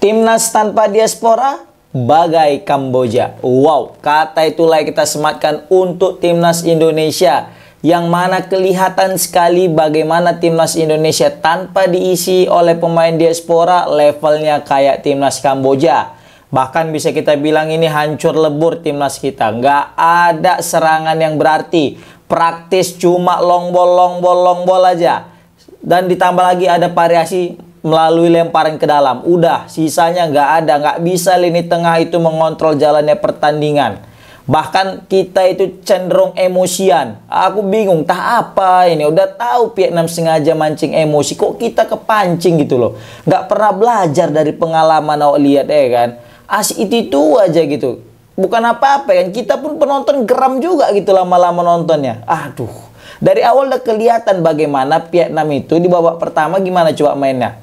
Timnas tanpa diaspora bagai Kamboja. Wow, kata itulah kita sematkan untuk Timnas Indonesia, yang mana kelihatan sekali bagaimana Timnas Indonesia tanpa diisi oleh pemain diaspora levelnya kayak Timnas Kamboja. Bahkan bisa kita bilang ini hancur lebur Timnas kita. Nggak ada serangan yang berarti. Praktis cuma long ball aja. Dan ditambah lagi ada variasi melalui lemparan ke dalam. Udah, sisanya nggak ada. Nggak bisa lini tengah itu mengontrol jalannya pertandingan. Bahkan kita itu cenderung emosian. Aku bingung, apa ini? Udah tahu Vietnam sengaja mancing emosi, kok kita kepancing gitu loh. Nggak pernah belajar dari pengalaman awak lihat kan. Asik itu aja gitu. Bukan apa-apa kan. Kita pun penonton geram juga gitu lama-lama nontonnya. Aduh. Dari awal udah kelihatan bagaimana Vietnam itu di babak pertama gimana coba mainnya.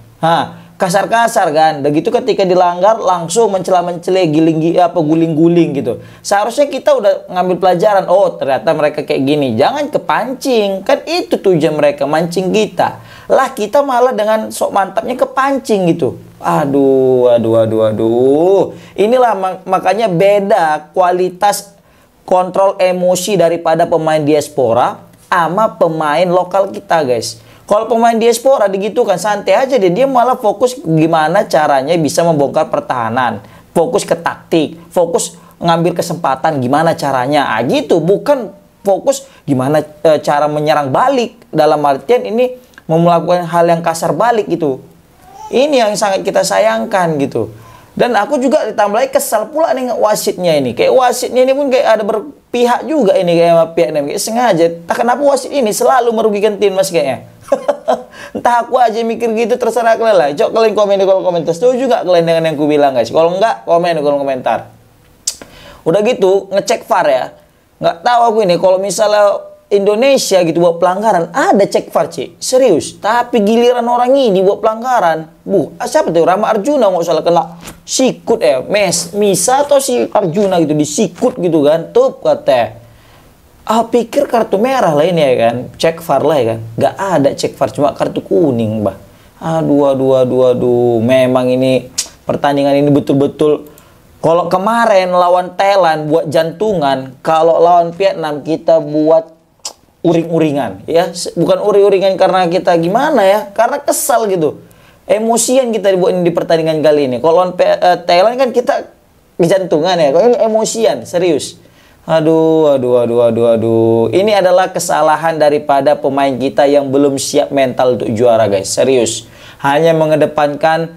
Kasar-kasar kan. Dan gitu ketika dilanggar langsung mencela-mencela, guling-guling gitu. Seharusnya kita udah ngambil pelajaran. Oh, ternyata mereka kayak gini. Jangan kepancing. Kan itu tujuan mereka, mancing kita. Lah kita malah dengan sok mantapnya kepancing gitu. Aduh. Inilah makanya beda kualitas kontrol emosi daripada pemain diaspora sama pemain lokal kita, guys. Kalau pemain diaspora digitukan santai aja deh, dia malah fokus gimana caranya bisa membongkar pertahanan, fokus ke taktik, fokus ngambil kesempatan gimana caranya, gitu. Bukan fokus gimana cara menyerang balik, dalam artian ini melakukan hal yang kasar balik gitu. Ini yang sangat kita sayangkan gitu. Dan aku juga ditambah lagi kesal pula nih wasitnya ini. Kayak wasitnya ini pun kayak ada berpihak juga ini kayak Vietnam. Kayak sengaja. Tak kenapa wasit ini selalu merugikan timnas kayaknya. Entah aku aja mikir gitu, terserah kalian lah. Coba kalian komen di kolom komentar. Setuju gak kalian dengan yang aku bilang, guys? Kalau enggak, komen di kolom komentar. Udah gitu, ngecek VAR ya. Nggak tahu aku ini kalau misalnya Indonesia gitu buat pelanggaran, ada cek VAR, Cik. Serius. Tapi giliran orang ini buat pelanggaran. Siapa tuh? Rama Arjuna nggak salah kena sikut ya. Misa atau si Arjuna gitu disikut gitu kan. Tuh kata. Pikir kartu merah lah ini ya kan. Cek VAR lah ya kan. Nggak ada cek VAR, cuma kartu kuning, bah. Aduh. Memang ini pertandingan ini betul-betul. Kalau kemarin lawan Thailand buat jantungan, kalau lawan Vietnam kita buat uring-uringan ya, bukan uring-uringan karena kita gimana ya, karena kesal gitu, emosian kita dibuat di pertandingan kali ini. Kalau Thailand kan kita jantungan ya, kalau ini emosian serius. Aduh. Ini adalah kesalahan daripada pemain kita yang belum siap mental untuk juara, guys. Serius, hanya mengedepankan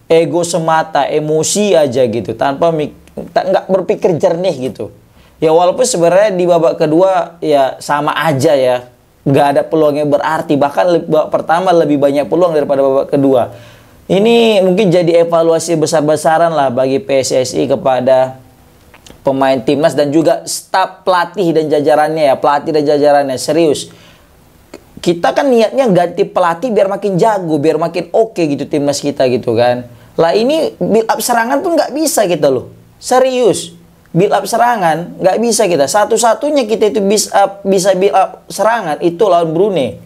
ego semata, emosi aja gitu, tanpa nggak berpikir jernih gitu. Ya walaupun sebenarnya di babak kedua ya sama aja ya. Nggak ada peluang yang berarti. Bahkan babak pertama lebih banyak peluang daripada babak kedua. Ini mungkin jadi evaluasi besar-besaran lah bagi PSSI kepada pemain timnas dan juga staf pelatih dan jajarannya ya. Pelatih dan jajarannya serius. Kita kan niatnya ganti pelatih biar makin jago, biar makin oke gitu timnas kita gitu kan. Lah ini build up serangan pun nggak bisa kita loh. Serius. Build up serangan nggak bisa kita. Satu-satunya kita itu bisa build up serangan itu lawan Brunei,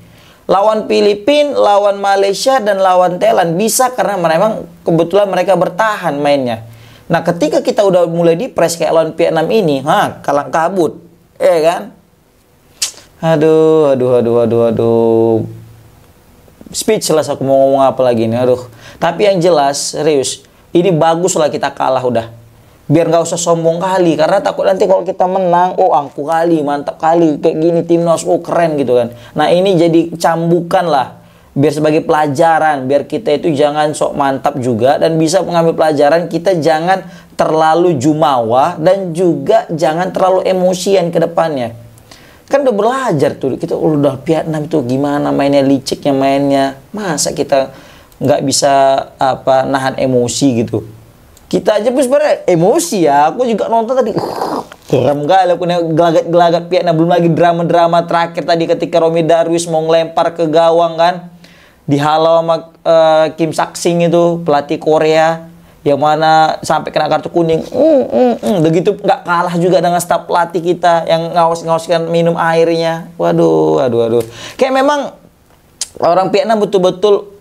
lawan Filipina, lawan Malaysia dan lawan Thailand bisa karena memang kebetulan mereka bertahan mainnya. Nah ketika kita udah mulai di press kayak lawan Vietnam ini, kalang kabut, kan? Aduh. Speechless aku mau ngomong apa lagi nih, aduh. Tapi yang jelas serius, ini bagus lah kita kalah udah. Biar nggak usah sombong kali, karena takut nanti kalau kita menang, angku kali, mantap kali, kayak gini timnas, keren gitu kan. Nah ini jadi cambukan lah, biar sebagai pelajaran, biar kita itu jangan sok mantap juga dan bisa mengambil pelajaran. Kita jangan terlalu jumawa dan juga jangan terlalu emosian ke depannya. Kan udah belajar tuh, kita udah Vietnam itu gimana mainnya, liciknya mainnya, masa kita nggak bisa nahan emosi gitu. Kita aja pun sebenarnya emosi ya. Aku juga nonton tadi. Geram kali aku gelagat Vietnam. Belum lagi drama-drama terakhir tadi ketika Romy Darwis mau ngelempar ke gawang kan. Dihalau sama Kim Sak-sing itu, pelatih Korea. Yang mana sampai kena kartu kuning. Begitu nggak kalah juga dengan staf pelatih kita yang ngawas-ngawaskan minum airnya. Waduh. Kayak memang orang Vietnam betul-betul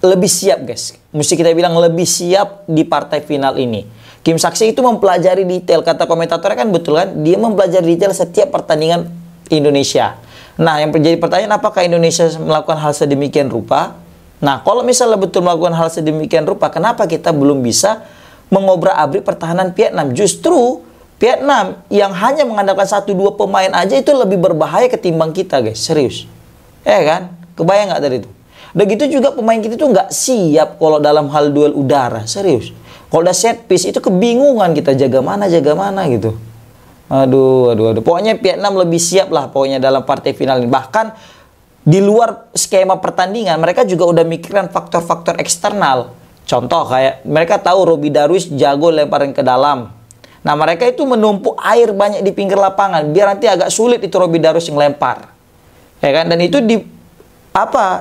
lebih siap guys. Mesti kita bilang lebih siap di partai final ini. Kim Sak-si itu mempelajari detail, kata komentatornya kan betul kan, dia mempelajari detail setiap pertandingan Indonesia. Nah, yang menjadi pertanyaan, apakah Indonesia melakukan hal sedemikian rupa? Nah, kalau misalnya betul melakukan hal sedemikian rupa, kenapa kita belum bisa mengobrak-abrik pertahanan Vietnam? Justru Vietnam yang hanya mengandalkan 1-2 pemain aja itu lebih berbahaya ketimbang kita guys, serius. Kan? Kebayang nggak tadi itu? Begitu juga pemain kita itu nggak siap kalau dalam hal duel udara, serius. Kalau udah set piece itu kebingungan kita jaga mana gitu. Aduh. Pokoknya Vietnam lebih siap lah pokoknya dalam partai final ini. Bahkan di luar skema pertandingan mereka juga udah mikirkan faktor-faktor eksternal. Contoh kayak mereka tahu Robby Darwish jago lemparan ke dalam. Nah, mereka itu menumpuk air banyak di pinggir lapangan biar nanti agak sulit itu Robby Darwish yang lempar. Ya kan? Dan itu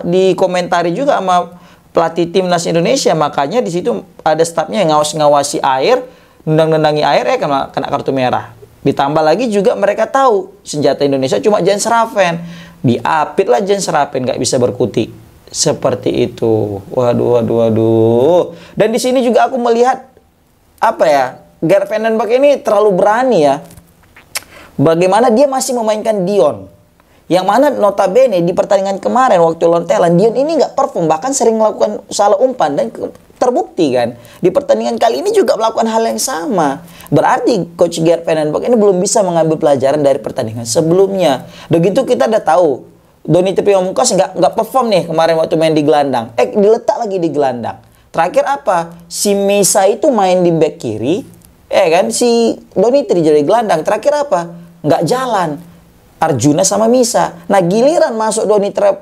dikomentari juga sama pelatih timnas Indonesia, makanya di situ ada stafnya yang ngawasi air, nendang-nendangi air kena kartu merah. Ditambah lagi juga mereka tahu senjata Indonesia cuma Jan Seraven, diapit lah Jan Seraven, nggak bisa berkutik seperti itu. Waduh. Dan di sini juga aku melihat Gert van den Berg ini terlalu berani ya. Bagaimana dia masih memainkan Dion. Yang mana notabene di pertandingan kemarin waktu lawan Thailand, Dion ini nggak perform, bahkan sering melakukan salah umpan dan terbukti kan. Di pertandingan kali ini juga melakukan hal yang sama. Berarti Coach Gert van den Berg ini belum bisa mengambil pelajaran dari pertandingan sebelumnya. Begitu kita udah tahu Donny Pamungkas nggak perform nih kemarin waktu main di gelandang. Diletak lagi di gelandang. Terakhir apa? Si Misa itu main di back kiri, kan? Si Donny jadi gelandang. Terakhir apa? Nggak jalan. Arjuna sama Misa. Nah, giliran masuk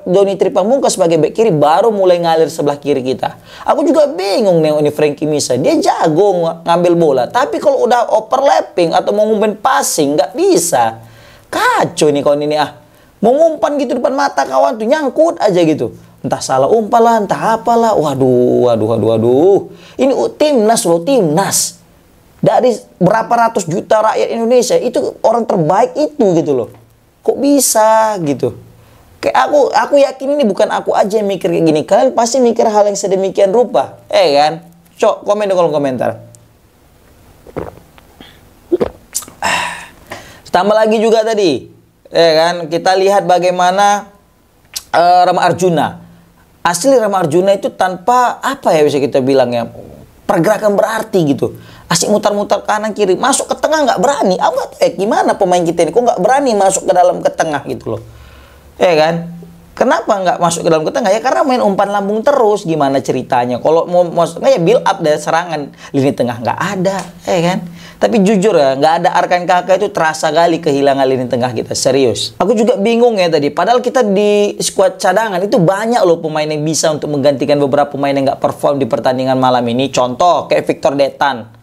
Donny Pamungkas sebagai bek kiri baru mulai ngalir sebelah kiri kita. Aku juga bingung nih ini Frankie Misa. Dia jago ngambil bola, tapi kalau udah overlapping atau mau ngumpan passing nggak bisa. Kacau nih kawan ini Mau ngumpan gitu depan mata kawan tuh nyangkut aja gitu. Entah salah umpan lah, entah apalah. Waduh. Ini timnas loh, timnas. Dari berapa ratus juta rakyat Indonesia itu orang terbaik itu gitu loh. Kok bisa gitu? Kayak aku yakin ini bukan aku aja yang mikir kayak gini. Kalian pasti mikir hal yang sedemikian rupa. Kan? Komen di kolom komentar. Tambah lagi juga tadi. Kan? Kita lihat bagaimana Rama Arjuna. Asli Rama Arjuna itu tanpa bisa kita bilang ya, pergerakan berarti gitu. Asik mutar-mutar kanan kiri, masuk ke tengah nggak berani. Gimana pemain kita ini kok nggak berani masuk ke dalam ke tengah gitu loh. Kan? Kenapa nggak masuk ke dalam ke tengah? Ya karena main umpan lambung terus. Gimana ceritanya? Kalau mau masuknya ya build up dari serangan, lini tengah nggak ada, kan? Tapi jujur ya, nggak ada Arkan Kakak itu terasa kali kehilangan lini tengah kita, serius. Aku juga bingung ya tadi. Padahal kita di skuad cadangan itu banyak loh pemain yang bisa untuk menggantikan beberapa pemain yang nggak perform di pertandingan malam ini. Contoh kayak Victor Detan.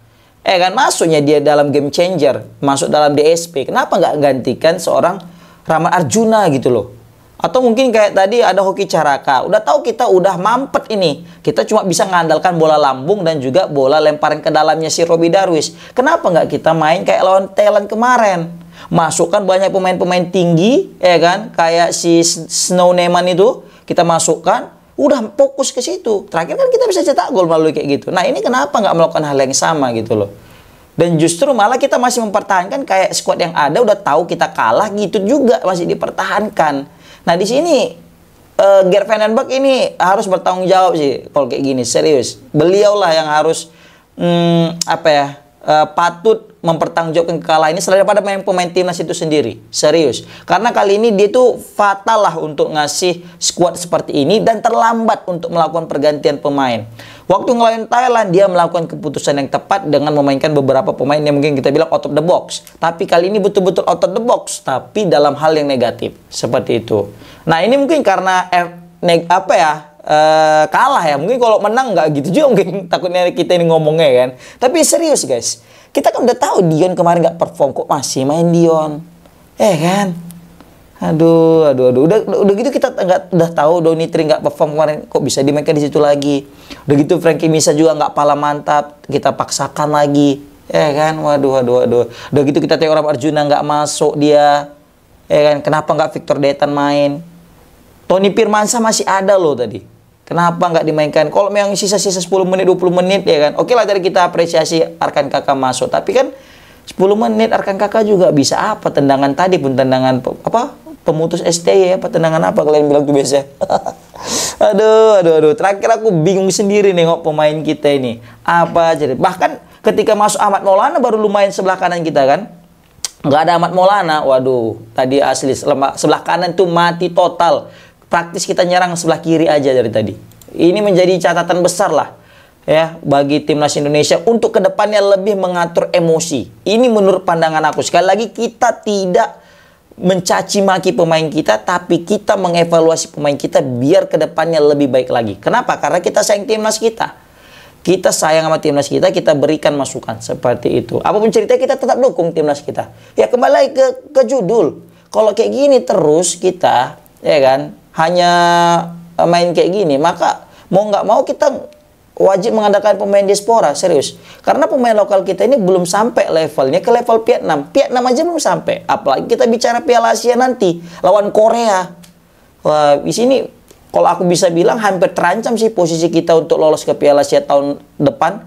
Kan masuknya dia dalam game changer, masuk dalam DSP. Kenapa nggak gantikan seorang Rama Arjuna gitu loh? Atau mungkin kayak tadi ada Hoki Caraka. Udah tahu kita udah mampet ini. Kita cuma bisa mengandalkan bola lambung dan juga bola lemparan ke dalamnya si Robby Darwish. Kenapa nggak kita main kayak lawan Thailand kemarin? Masukkan banyak pemain-pemain tinggi, kan? Kayak si Snow Neman itu kita masukkan. Udah fokus ke situ. Terakhir kan kita bisa cetak gol melalui kayak gitu. Nah, ini kenapa nggak melakukan hal yang sama gitu loh. Dan justru malah kita masih mempertahankan kayak squad yang ada, udah tahu kita kalah gitu juga masih dipertahankan. Nah, di sini Gert van den Berg ini harus bertanggung jawab sih kalau kayak gini, serius. Beliaulah yang harus patut mempertanggungjawabkan kekalahan ini selain daripada pemain timnas itu sendiri. Serius. Karena kali ini dia tuh fatal lah untuk ngasih skuad seperti ini dan terlambat untuk melakukan pergantian pemain. Waktu ngelawan Thailand dia melakukan keputusan yang tepat dengan memainkan beberapa pemain yang mungkin kita bilang out of the box. Tapi kali ini betul-betul out of the box, tapi dalam hal yang negatif. Seperti itu. Nah, ini mungkin karena kalah ya. Mungkin kalau menang nggak gitu juga mungkin takutnya kita ini ngomongnya kan. Tapi serius guys. Kita kan udah tahu Dion kemarin nggak perform, kok masih main Dion, kan? Aduh. Udah gitu kita udah tahu Donny nggak perform kemarin, kok bisa dimainkan di situ lagi. Udah gitu Frankie Misa juga nggak pala mantap, kita paksakan lagi, kan? Waduh. Udah gitu kita tahu Rama Arjuna nggak masuk dia, kan? Kenapa nggak Victor Detan main? Tony Firmansyah masih ada loh tadi. Kenapa nggak dimainkan? Kalau memang sisa-sisa 10 menit, 20 menit ya kan. Oke lah tadi kita apresiasi Arkan Kakak masuk. Tapi kan 10 menit Arkan Kakak juga bisa apa? Tendangan tadi pun tendangan apa? Pemutus STY ya, apa tendangan apa kalian bilang tuh biasa. aduh. Terakhir aku bingung sendiri nengok pemain kita ini. Apa jadi? Bahkan ketika masuk Ahmad Maulana baru lumayan sebelah kanan kita kan. Nggak ada Ahmad Maulana. Waduh, tadi asli sebelah kanan tuh mati total. Praktis kita nyerang sebelah kiri aja dari tadi. Ini menjadi catatan besar lah ya bagi timnas Indonesia untuk kedepannya lebih mengatur emosi. Ini menurut pandangan aku. Sekali lagi kita tidak mencaci maki pemain kita, tapi kita mengevaluasi pemain kita biar kedepannya lebih baik lagi. Kenapa? Karena kita sayang timnas kita. Kita sayang sama timnas kita, kita berikan masukan seperti itu. Apapun ceritanya kita tetap dukung timnas kita. Ya kembali lagi ke judul. Kalau kayak gini terus kita, ya kan, hanya main kayak gini, maka mau nggak mau kita wajib mengandalkan pemain diaspora, serius. Karena pemain lokal kita ini belum sampai levelnya ke level Vietnam. Vietnam aja belum sampai. Apalagi kita bicara Piala Asia nanti lawan Korea. Wah, di sini kalau aku bisa bilang hampir terancam sih posisi kita untuk lolos ke Piala Asia tahun depan.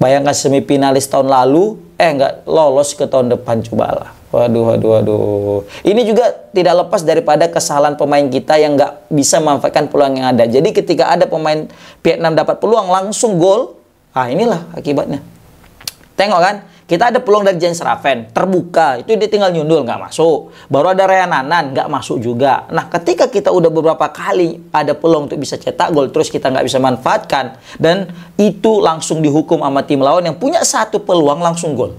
Bayangkan semifinalis tahun lalu, nggak lolos ke tahun depan, cobalah. Waduh. Ini juga tidak lepas daripada kesalahan pemain kita yang nggak bisa memanfaatkan peluang yang ada. Jadi ketika ada pemain Vietnam dapat peluang langsung gol, inilah akibatnya. Tengok kan, kita ada peluang dari Jens Raven, terbuka, itu dia tinggal nyundul, nggak masuk. Baru ada Ryan Nanan, nggak masuk juga. Nah, ketika kita udah beberapa kali ada peluang untuk bisa cetak gol, terus kita nggak bisa manfaatkan, dan itu langsung dihukum sama tim lawan yang punya satu peluang langsung gol.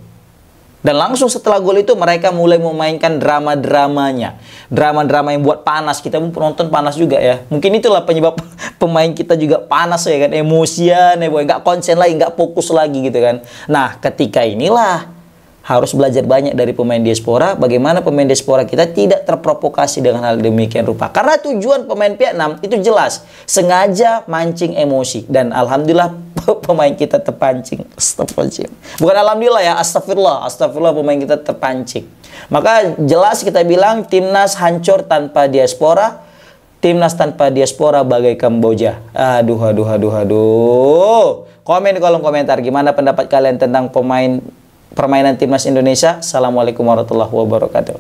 Dan langsung setelah gol itu mereka mulai memainkan drama-dramanya. Drama-drama yang buat panas. Kita pun penonton panas juga ya. Mungkin itulah penyebab pemain kita juga panas ya kan. Emosian, nggak konsen lagi, nggak fokus lagi gitu kan. Nah, ketika inilah harus belajar banyak dari pemain diaspora. Bagaimana pemain diaspora kita tidak terprovokasi dengan hal demikian rupa. Karena tujuan pemain Vietnam itu jelas. Sengaja mancing emosi. Dan alhamdulillah pemain kita terpancing. Astagfirullah. Bukan alhamdulillah ya, astagfirullah. Astagfirullah pemain kita terpancing. Maka jelas kita bilang timnas hancur tanpa diaspora. Timnas tanpa diaspora bagai Kamboja. Aduh. Komen di kolom komentar. Gimana pendapat kalian tentang permainan timnas Indonesia? Assalamualaikum warahmatullahi wabarakatuh.